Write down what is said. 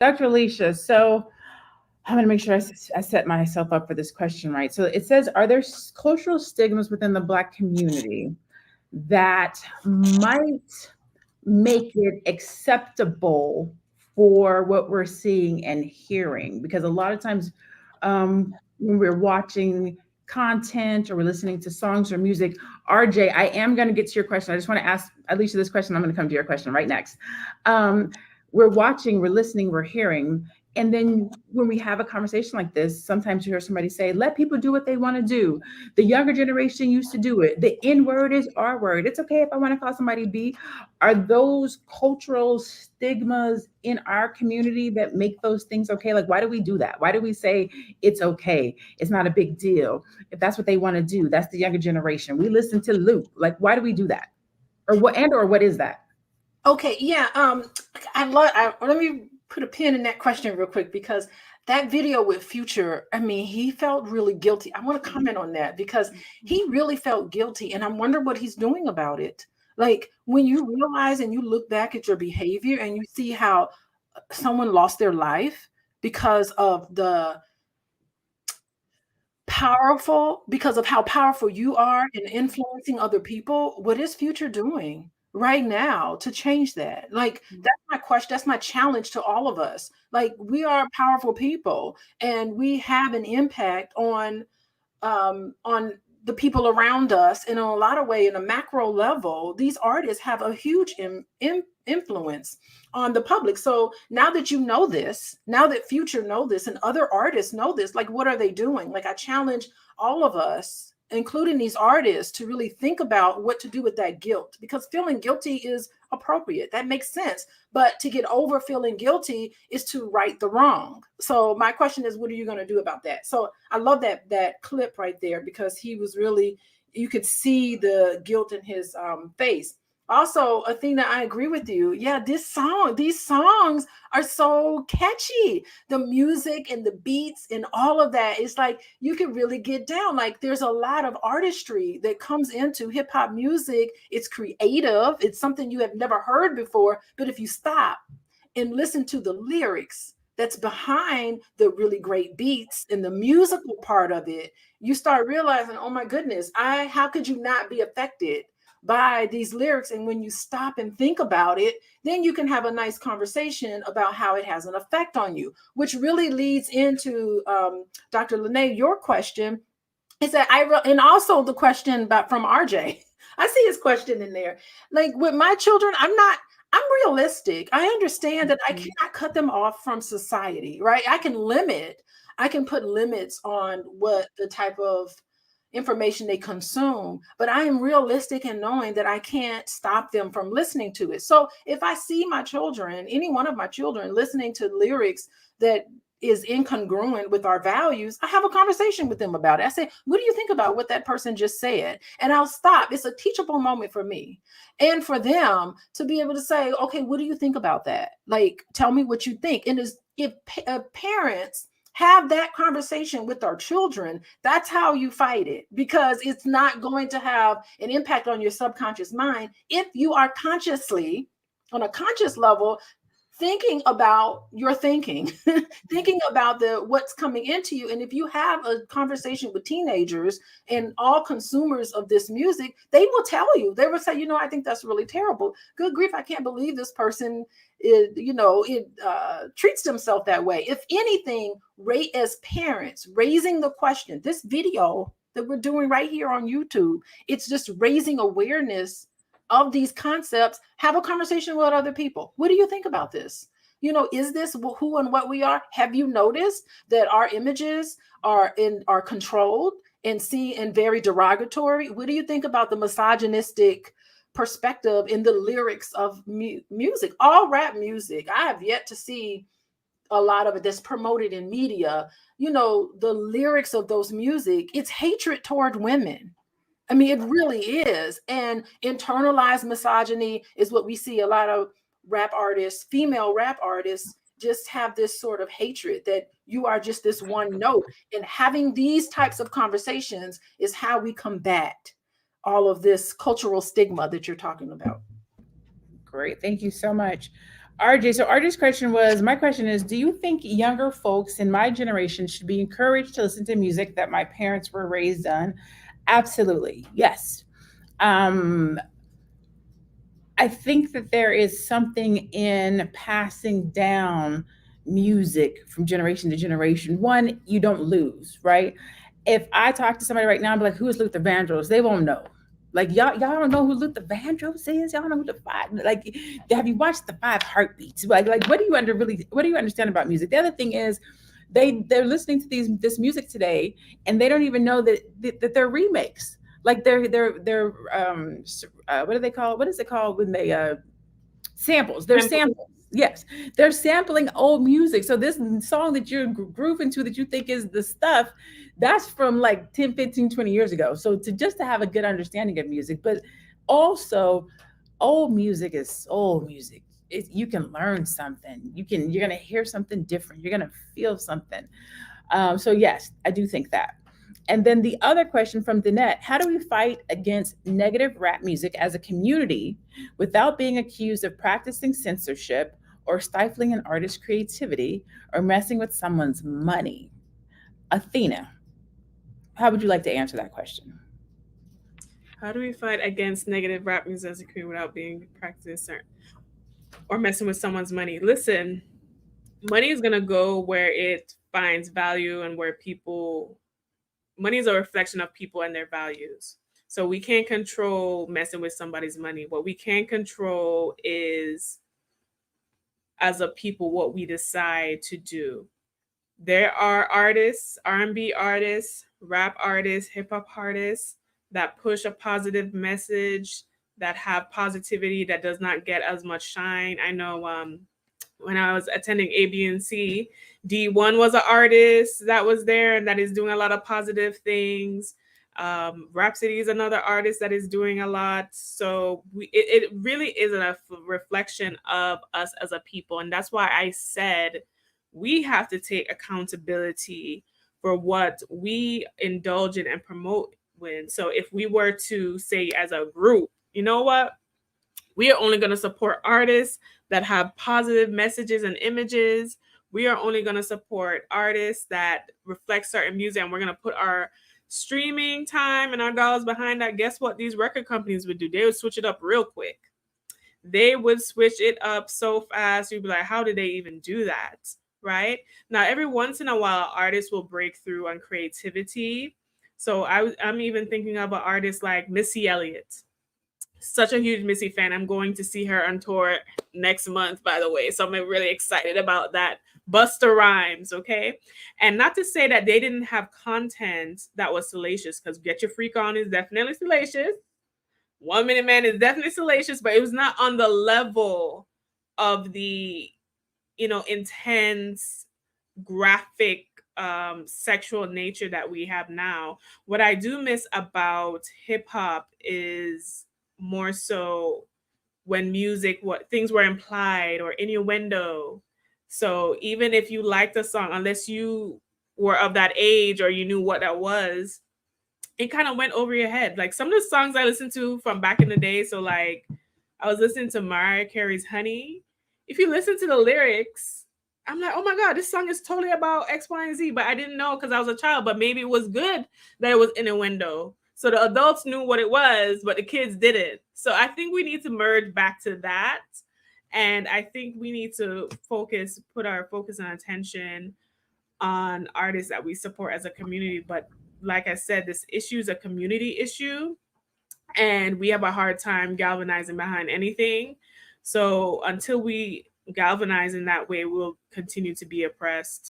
Dr. Alicia, so I'm going to make sure I set myself up for this question right. So it says, are there cultural stigmas within the Black community that might make it acceptable for what we're seeing and hearing? Because a lot of times when we're watching content or we're listening to songs or music, RJ, I am going to get to your question. I just want to ask Alicia this question. I'm going to come to your question right next. Um, we're watching, we're listening, we're hearing. And then when we have a conversation like this, sometimes you hear somebody say, let people do what they want to do. The younger generation used to do it. The N word is R word. It's okay if I want to call somebody B. Are those cultural stigmas in our community that make those things okay? Like, why do we do that? Why do we say it's okay? It's not a big deal. If that's what they want to do, that's the younger generation. We listen to Luke. Like, why do we do that? Or what is that? Okay, yeah. Let me put a pin in that question real quick, because that video with Future, I mean, he felt really guilty. I want to comment on that because he really felt guilty, and I wonder what he's doing about it. Like, when you realize and you look back at your behavior and you see how someone lost their life because of because of how powerful you are in influencing other people, what is Future doing right now to change that? Like, that's my question. That's my challenge to all of us. Like, we are powerful people and we have an impact on the people around us. And in a lot of way, in a macro level, these artists have a huge influence on the public. So now that you know this, now that Future know this and other artists know this, like, what are they doing? Like, I challenge all of us, including these artists, to really think about what to do with that guilt, because feeling guilty is appropriate. That makes sense. But to get over feeling guilty is to right the wrong. So my question is, what are you going to do about that? So I love that clip right there, because he was really, you could see the guilt in his face. Also, Athena, I agree with you. Yeah, these songs are so catchy. The music and the beats and all of that, it's like you can really get down. Like, there's a lot of artistry that comes into hip hop music. It's creative. It's something you have never heard before. But if you stop and listen to the lyrics that's behind the really great beats and the musical part of it, you start realizing, oh my goodness, how could you not be affected by these lyrics? And when you stop and think about it, then you can have a nice conversation about how it has an effect on you, which really leads into Dr. Lene, your question is that and also the question from RJ. I see his question in there. Like, with my children, I'm realistic. I understand that I cannot cut them off from society, right? I can put limits on what the type of information they consume, but I am realistic in knowing that I can't stop them from listening to it. So if I see my children, any one of my children, listening to lyrics that is incongruent with our values, I have a conversation with them about it. I say, what do you think about what that person just said? And I'll stop. It's a teachable moment for me and for them to be able to say, okay, what do you think about that? Like, tell me what you think. And if parents have that conversation with our children, that's how you fight it, because it's not going to have an impact on your subconscious mind if you are consciously, on a conscious level, thinking about your thinking, thinking about what's coming into you. And if you have a conversation with teenagers and all consumers of this music, they will tell you, they will say, I think that's really terrible. Good grief, I can't believe this person treats themselves that way. If anything, as parents, raising the question, this video that we're doing right here on YouTube, it's just raising awareness of these concepts. Have a conversation with other people. What do you think about this? Is this who and what we are? Have you noticed that our images are controlled and very derogatory? What do you think about the misogynistic perspective in the lyrics of music? All rap music, I have yet to see a lot of it that's promoted in media. The lyrics of those music, it's hatred toward women. I mean, it really is. And internalized misogyny is what we see. A lot of rap artists, female rap artists, just have this sort of hatred that you are just this one note. And having these types of conversations is how we combat all of this cultural stigma that you're talking about. Great. Thank you so much. RJ, so RJ's question was, my question is, do you think younger folks in my generation should be encouraged to listen to music that my parents were raised on? Absolutely, yes. Um, I think that there is something in passing down music from generation to generation. One, you don't lose, right? If I talk to somebody right now, I'm like, who is Luther Vandross? They won't know. Like y'all don't know who Luther Vandross is. Y'all know who the five, like, have you watched the Five Heartbeats? Like what do you what do you understand about music? The other thing is they're listening to this music today and they don't even know that they're remakes. Like they're what do they call it? What is it called when they samples? They're samples. Yes, they're sampling old music. So this song that you're grooving to that you think is the stuff, that's from like 10, 15, 20 years ago. So to have a good understanding of music, but also old music is old music. You can learn something. You're gonna hear something different. You're gonna feel something. So yes, I do think that. And then the other question from Danette, how do we fight against negative rap music as a community without being accused of practicing censorship or stifling an artist's creativity or messing with someone's money? Athena, how would you like to answer that question? How do we fight against negative rap music as a community without being practicing or messing with someone's money? Listen, money is going to go where it finds value and where money is a reflection of people and their values. So we can't control messing with somebody's money. What we can control is, as a people, what we decide to do. There are artists, R&B artists, rap artists, hip hop artists that push a positive message, that have positivity, that does not get as much shine. I know when I was attending ABC, D1 was an artist that was there and that is doing a lot of positive things. Rhapsody is another artist that is doing a lot. So it really is a reflection of us as a people. And that's why I said we have to take accountability for what we indulge in and promote with. So if we were to say as a group, you know what? We are only going to support artists that have positive messages and images. We are only going to support artists that reflect certain music, and we're going to put our streaming time and our dollars behind that. Guess what these record companies would do? They would switch it up real quick. They would switch it up so fast. You'd be like, how did they even do that? Right? Now, every once in a while, artists will break through on creativity. So I'm even thinking of an artist like Missy Elliott. Such a huge Missy fan. I'm going to see her on tour next month, by the way. So I'm really excited about that. Busta Rhymes, okay? And not to say that they didn't have content that was salacious, because Get Your Freak On is definitely salacious. 1 Minute Man is definitely salacious, but it was not on the level of the, intense, graphic, sexual nature that we have now. What I do miss about hip hop is more so when what things were implied or innuendo. So even if you liked a song, unless you were of that age or you knew what that was, it kind of went over your head. Like some of the songs I listened to from back in the day. So like I was listening to Mariah Carey's Honey. If you listen to the lyrics, I'm like, oh my God, this song is totally about X, Y, and Z. But I didn't know because I was a child. But maybe it was good that it was innuendo. So the adults knew what it was, but the kids didn't. So I think we need to merge back to that. And I think we need to put our focus and attention on artists that we support as a community. But like I said, this issue is a community issue, and we have a hard time galvanizing behind anything. So until we galvanize in that way, we'll continue to be oppressed.